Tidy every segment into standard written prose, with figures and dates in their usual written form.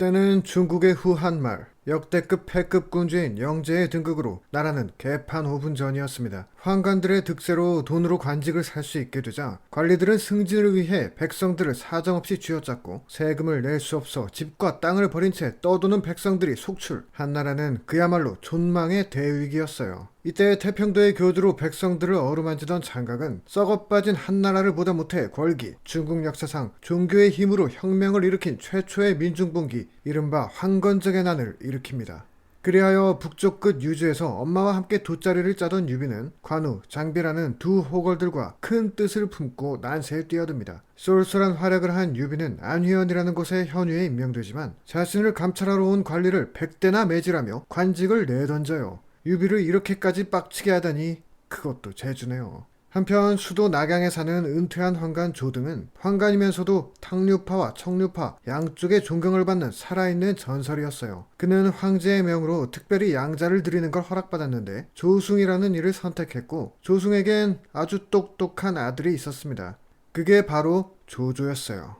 그때는 중국의 후한말, 역대급 패급 군주인 영제의 등극으로 나라는 개판 5분 전이었습니다. 환관들의 득세로 돈으로 관직을 살 수 있게 되자 관리들은 승진을 위해 백성들을 사정없이 쥐어짰고 세금을 낼 수 없어 집과 땅을 버린 채 떠도는 백성들이 속출. 한나라는 그야말로 존망의 대위기였어요. 이때 태평도의 교주로 백성들을 어루만지던 장각은 썩어빠진 한나라를 보다 못해 걸기, 중국 역사상 종교의 힘으로 혁명을 일으킨 최초의 민중분기, 이른바 황건적의 난을 일으킵니다. 그리하여 북쪽 끝 유주에서 엄마와 함께 돗자리를 짜던 유비는 관우, 장비라는 두 호걸들과 큰 뜻을 품고 난세에 뛰어듭니다. 쏠쏠한 활약을 한 유비는 안휘연이라는 곳에 현유에 임명되지만 자신을 감찰하러 온 관리를 100대나 매질하며 관직을 내던져요. 유비를 이렇게까지 빡치게 하다니 그것도 재주네요. 한편 수도 낙양에 사는 은퇴한 황관 조등은 황관이면서도 탕류파와 청류파 양쪽의 존경을 받는 살아있는 전설이었어요. 그는 황제의 명으로 특별히 양자를 드리는 걸 허락받았는데 조숭이라는 이를 선택했고 조숭에겐 아주 똑똑한 아들이 있었습니다. 그게 바로 조조였어요.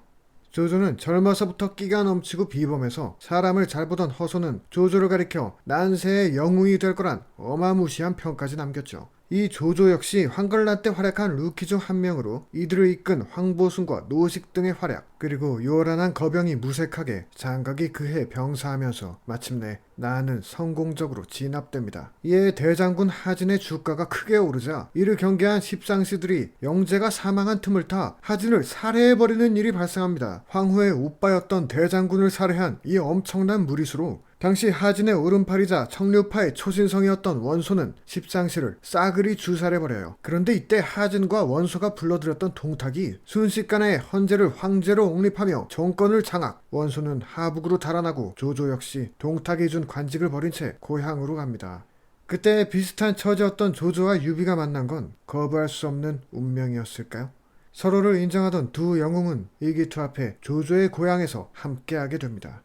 조조는 젊어서부터 끼가 넘치고 비범해서 사람을 잘 보던 허소는 조조를 가리켜 난세의 영웅이 될 거란 어마무시한 평까지 남겼죠. 이 조조 역시 황걸란 때 활약한 루키 중 한 명으로 이들을 이끈 황보순과 노식 등의 활약, 그리고 요란한 거병이 무색하게 장각이 그해 병사하면서 마침내 나는 성공적으로 진압됩니다. 이에 대장군 하진의 주가가 크게 오르자 이를 경계한 십상시들이 영제가 사망한 틈을 타 하진을 살해해버리는 일이 발생합니다. 황후의 오빠였던 대장군을 살해한 이 엄청난 무리수로 당시 하진의 오른팔이자 청류파의 초신성이었던 원소는 십상시를 싸그리 주살해버려요. 그런데 이때 하진과 원소가 불러들였던 동탁이 순식간에 헌제를 황제로 옹립하며 정권을 장악. 원소는 하북으로 달아나고 조조 역시 동탁이 준 관직을 버린 채 고향으로 갑니다. 그때 비슷한 처지였던 조조와 유비가 만난 건 거부할 수 없는 운명이었을까요? 서로를 인정하던 두 영웅은 일기투합해 조조의 고향에서 함께하게 됩니다.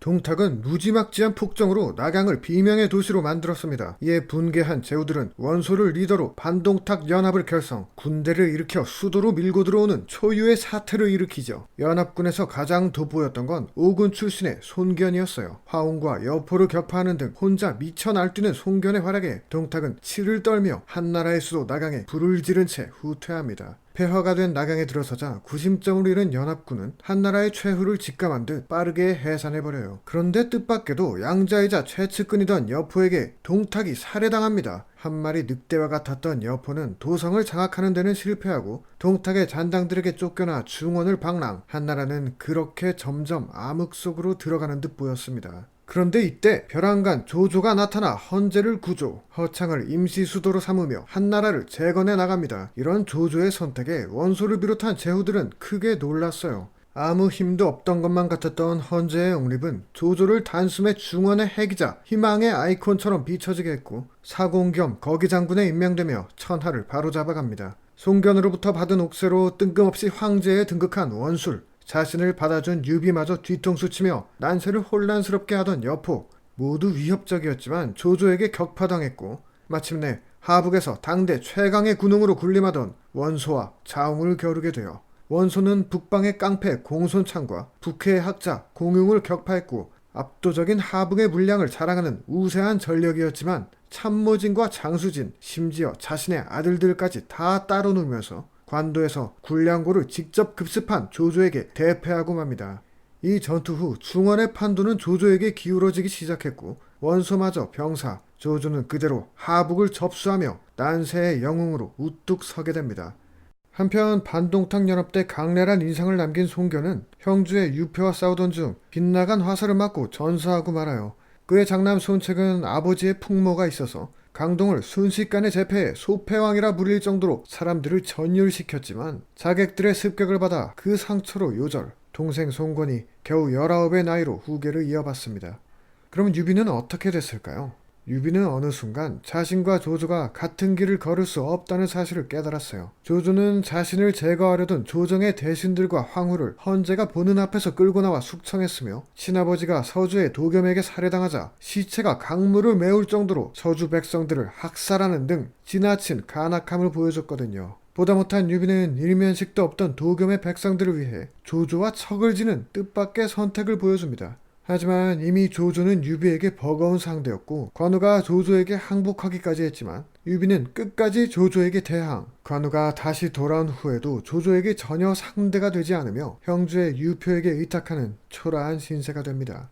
동탁은 무지막지한 폭정으로 낙양을 비명의 도시로 만들었습니다. 이에 분개한 제후들은 원소를 리더로 반동탁 연합을 결성, 군대를 일으켜 수도로 밀고 들어오는 초유의 사태를 일으키죠. 연합군에서 가장 돋보였던 건 오군 출신의 손견이었어요. 화웅과 여포를 격파하는 등 혼자 미쳐 날뛰는 손견의 활약에 동탁은 치를 떨며 한나라의 수도 낙양에 불을 지른 채 후퇴합니다. 폐허가 된 낙양에 들어서자 구심점을 잃은 연합군은 한나라의 최후를 직감한 듯 빠르게 해산해버려요. 그런데 뜻밖에도 양자이자 최측근이던 여포에게 동탁이 살해당합니다. 한 마리 늑대와 같았던 여포는 도성을 장악하는 데는 실패하고 동탁의 잔당들에게 쫓겨나 중원을 방랑. 한나라는 그렇게 점점 암흑 속으로 들어가는 듯 보였습니다. 그런데 이때 벼랑간 조조가 나타나 헌제를 구조, 허창을 임시 수도로 삼으며 한나라를 재건해 나갑니다. 이런 조조의 선택에 원소를 비롯한 제후들은 크게 놀랐어요. 아무 힘도 없던 것만 같았던 헌제의 옹립은 조조를 단숨에 중원의 핵이자 희망의 아이콘처럼 비춰지게 했고 사공 겸 거기장군에 임명되며 천하를 바로잡아갑니다. 송견으로부터 받은 옥세로 뜬금없이 황제에 등극한 원술, 자신을 받아준 유비마저 뒤통수 치며 난세를 혼란스럽게 하던 여포, 모두 위협적이었지만 조조에게 격파당했고 마침내 하북에서 당대 최강의 군웅으로 군림하던 원소와 자웅을 겨루게 되어 원소는 북방의 깡패 공손창과 북해의 학자 공용을 격파했고 압도적인 하북의 물량을 자랑하는 우세한 전력이었지만 참모진과 장수진, 심지어 자신의 아들들까지 다 따로 놀면서 관도에서 군량고를 직접 급습한 조조에게 대패하고 맙니다. 이 전투 후 중원의 판도는 조조에게 기울어지기 시작했고 원소마저 병사, 조조는 그대로 하북을 접수하며 난세의 영웅으로 우뚝 서게 됩니다. 한편 반동탁 연합 때 강렬한 인상을 남긴 송견은 형주의 유표와 싸우던 중 빗나간 화살을 맞고 전사하고 말아요. 그의 장남 손책은 아버지의 풍모가 있어서 강동을 순식간에 제패해 소패왕이라 불릴 정도로 사람들을 전율시켰지만 자객들의 습격을 받아 그 상처로 요절, 동생 송건이 겨우 19의 나이로 후계를 이어받습니다. 그럼 유비는 어떻게 됐을까요? 유비는 어느 순간 자신과 조조가 같은 길을 걸을 수 없다는 사실을 깨달았어요. 조조는 자신을 제거하려던 조정의 대신들과 황후를 헌제가 보는 앞에서 끌고 나와 숙청했으며 친아버지가 서주의 도겸에게 살해당하자 시체가 강물을 메울 정도로 서주 백성들을 학살하는 등 지나친 간악함을 보여줬거든요. 보다 못한 유비는 일면식도 없던 도겸의 백성들을 위해 조조와 척을 지는 뜻밖의 선택을 보여줍니다. 하지만 이미 조조는 유비에게 버거운 상대였고 관우가 조조에게 항복하기까지 했지만 유비는 끝까지 조조에게 대항. 관우가 다시 돌아온 후에도 조조에게 전혀 상대가 되지 않으며 형주의 유표에게 의탁하는 초라한 신세가 됩니다.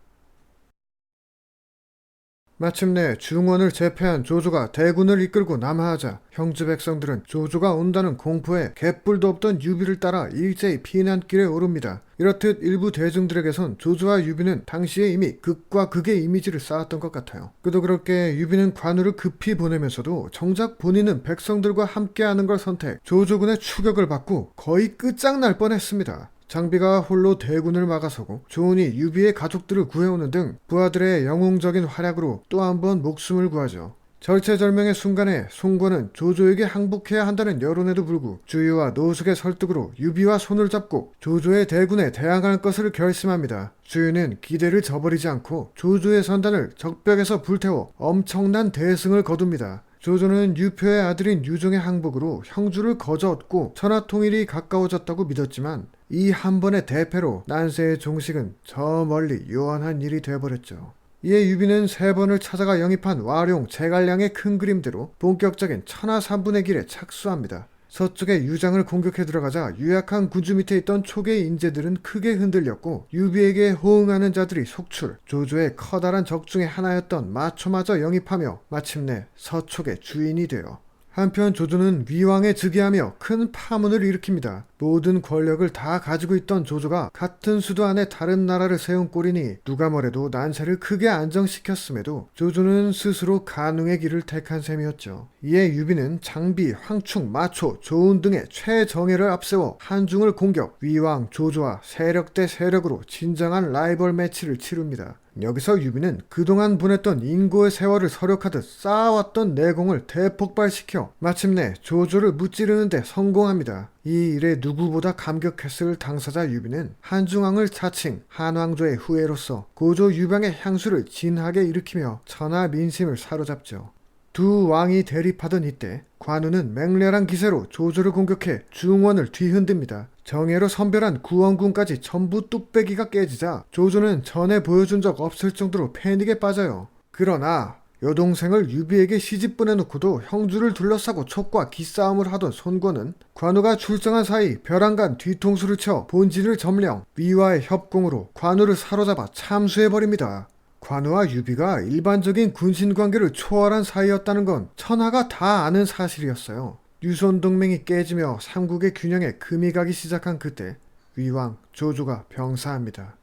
마침내 중원을 제패한 조조가 대군을 이끌고 남하하자 형주 백성들은 조조가 온다는 공포에 갯불도 없던 유비를 따라 일제히 피난길에 오릅니다. 이렇듯 일부 대중들에게선 조조와 유비는 당시에 이미 극과 극의 이미지를 쌓았던 것 같아요. 그도 그렇게 유비는 관우를 급히 보내면서도 정작 본인은 백성들과 함께하는 걸 선택, 조조군의 추격을 받고 거의 끝장날 뻔했습니다. 장비가 홀로 대군을 막아서고 조은이 유비의 가족들을 구해오는 등 부하들의 영웅적인 활약으로 또 한 번 목숨을 구하죠. 절체절명의 순간에 송권은 조조에게 항복해야 한다는 여론에도 불구 주유와 노숙의 설득으로 유비와 손을 잡고 조조의 대군에 대항할 것을 결심합니다. 주유는 기대를 저버리지 않고 조조의 선단을 적벽에서 불태워 엄청난 대승을 거둡니다. 조조는 유표의 아들인 유종의 항복으로 형주를 거저 얻고 천하통일이 가까워졌다고 믿었지만 이 한 번의 대패로 난세의 종식은 저 멀리 요원한 일이 되어버렸죠. 이에 유비는 3번을 찾아가 영입한 와룡 제갈량의 큰 그림대로 본격적인 천하 3분의 길에 착수합니다. 서쪽에 유장을 공격해 들어가자 유약한 군주 밑에 있던 촉의 인재들은 크게 흔들렸고 유비에게 호응하는 자들이 속출, 조조의 커다란 적 중에 하나였던 마초마저 영입하며 마침내 서촉의 주인이 되어 한편 조조는 위왕에 즉위하며 큰 파문을 일으킵니다. 모든 권력을 다 가지고 있던 조조가 같은 수도 안에 다른 나라를 세운 꼴이니 누가 뭐래도 난세를 크게 안정시켰음에도 조조는 스스로 간웅의 길을 택한 셈이었죠. 이에 유비는 장비, 황충, 마초, 조은 등의 최정예를 앞세워 한중을 공격, 위왕, 조조와 세력 대 세력으로 진정한 라이벌 매치를 치릅니다. 여기서 유비는 그동안 보냈던 인고의 세월을 서력하듯 쌓아왔던 내공을 대폭발시켜 마침내 조조를 무찌르는데 성공합니다. 이 일에 누구보다 감격했을 당사자 유비는 한중왕을 자칭 한왕조의 후예로서 고조 유방의 향수를 진하게 일으키며 천하 민심을 사로잡죠. 두 왕이 대립하던 이때 관우는 맹렬한 기세로 조조를 공격해 중원을 뒤흔듭니다. 정예로 선별한 구원군까지 전부 뚝배기가 깨지자 조조는 전에 보여준 적 없을 정도로 패닉에 빠져요. 그러나 여동생을 유비에게 시집 보내놓고도 형주를 둘러싸고 촉과 기싸움을 하던 손권은 관우가 출정한 사이 벼랑간 뒤통수를 쳐 본진을 점령, 위와의 협공으로 관우를 사로잡아 참수해버립니다. 관우와 유비가 일반적인 군신관계를 초월한 사이였다는 건 천하가 다 아는 사실이었어요. 유손 동맹이 깨지며 삼국의 균형에 금이 가기 시작한 그때 위왕 조조가 병사합니다.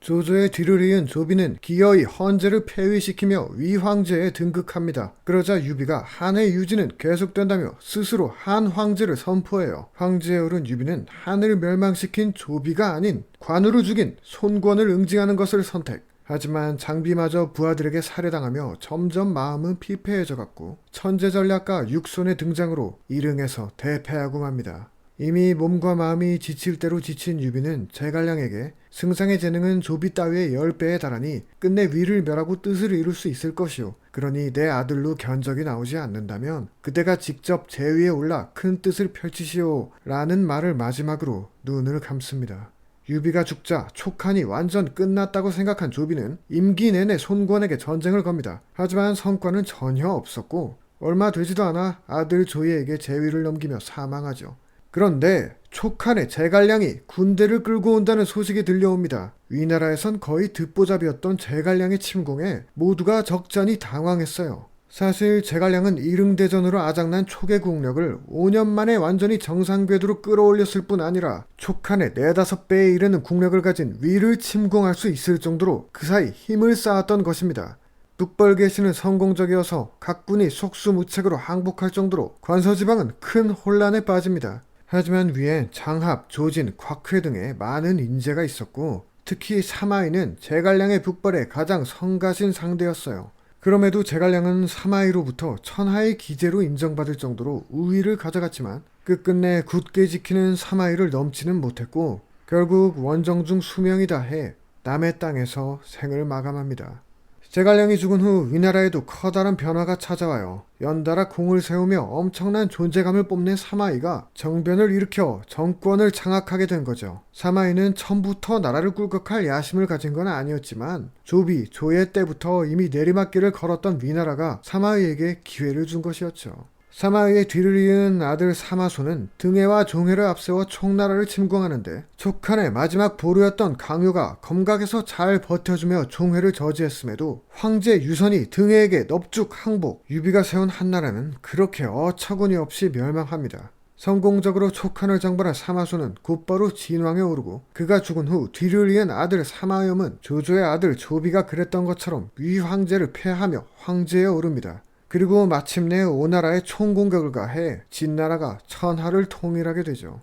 조조의 뒤를 이은 조비는 기어이 헌제를 폐위시키며 위황제에 등극합니다. 그러자 유비가 한의 유지는 계속된다며 스스로 한황제를 선포해요. 황제에 오른 유비는 한을 멸망시킨 조비가 아닌 관우를 죽인 손권을 응징하는 것을 선택. 하지만 장비마저 부하들에게 살해당하며 점점 마음은 피폐해져갔고 천재전략가 육손의 등장으로 일흥에서 대패하고 맙니다. 이미 몸과 마음이 지칠 대로 지친 유비는 제갈량에게 승상의 재능은 조비 따위의 10배에 달하니 끝내 위를 멸하고 뜻을 이룰 수 있을 것이오. 그러니 내 아들로 견적이 나오지 않는다면 그대가 직접 제위에 올라 큰 뜻을 펼치시오 라는 말을 마지막으로 눈을 감습니다. 유비가 죽자 촉한이 완전 끝났다고 생각한 조비는 임기 내내 손권에게 전쟁을 겁니다. 하지만 성과는 전혀 없었고 얼마 되지도 않아 아들 조예에게 제위를 넘기며 사망하죠. 그런데 촉한의 제갈량이 군대를 끌고 온다는 소식이 들려옵니다. 위나라에선 거의 듣보잡이었던 제갈량의 침공에 모두가 적잖이 당황했어요. 사실 제갈량은 일흥대전으로 아작난 촉의 국력을 5년 만에 완전히 정상궤도로 끌어올렸을 뿐 아니라 촉한의 4-5배에 이르는 국력을 가진 위를 침공할 수 있을 정도로 그 사이 힘을 쌓았던 것입니다. 북벌개시는 성공적이어서 각군이 속수무책으로 항복할 정도로 관서지방은 큰 혼란에 빠집니다. 하지만 위엔 장합, 조진, 곽회 등의 많은 인재가 있었고 특히 사마이는 제갈량의 북벌의 가장 성가신 상대였어요. 그럼에도 제갈량은 사마이로부터 천하의 기재로 인정받을 정도로 우위를 가져갔지만 끝끝내 굳게 지키는 사마이를 넘지는 못했고 결국 원정중 수명이 다해 남의 땅에서 생을 마감합니다. 제갈량이 죽은 후 위나라에도 커다란 변화가 찾아와요. 연달아 공을 세우며 엄청난 존재감을 뽐낸 사마이가 정변을 일으켜 정권을 장악하게 된 거죠. 사마이는 처음부터 나라를 꿀꺽할 야심을 가진 건 아니었지만 조비, 조예 때부터 이미 내리막길을 걸었던 위나라가 사마이에게 기회를 준 것이었죠. 사마이의 뒤를 이은 아들 사마소는 등해와 종해를 앞세워 총나라를 침공하는데 촉한의 마지막 보루였던 강요가 검각에서 잘 버텨주며 종해를 저지했음에도 황제 유선이 등해에게 넙죽 항복, 유비가 세운 한나라는 그렇게 어처구니 없이 멸망합니다. 성공적으로 촉한을 정벌한 사마소는 곧바로 진왕에 오르고 그가 죽은 후 뒤를 이은 아들 사마염은 조조의 아들 조비가 그랬던 것처럼 위황제를 폐하며 황제에 오릅니다. 그리고 마침내 오나라에 총공격을 가해 진나라가 천하를 통일하게 되죠.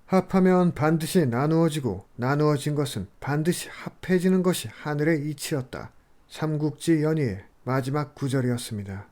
합하면 반드시 나누어지고 나누어진 것은 반드시 합해지는 것이 하늘의 이치였다. 삼국지 연의의 마지막 구절이었습니다.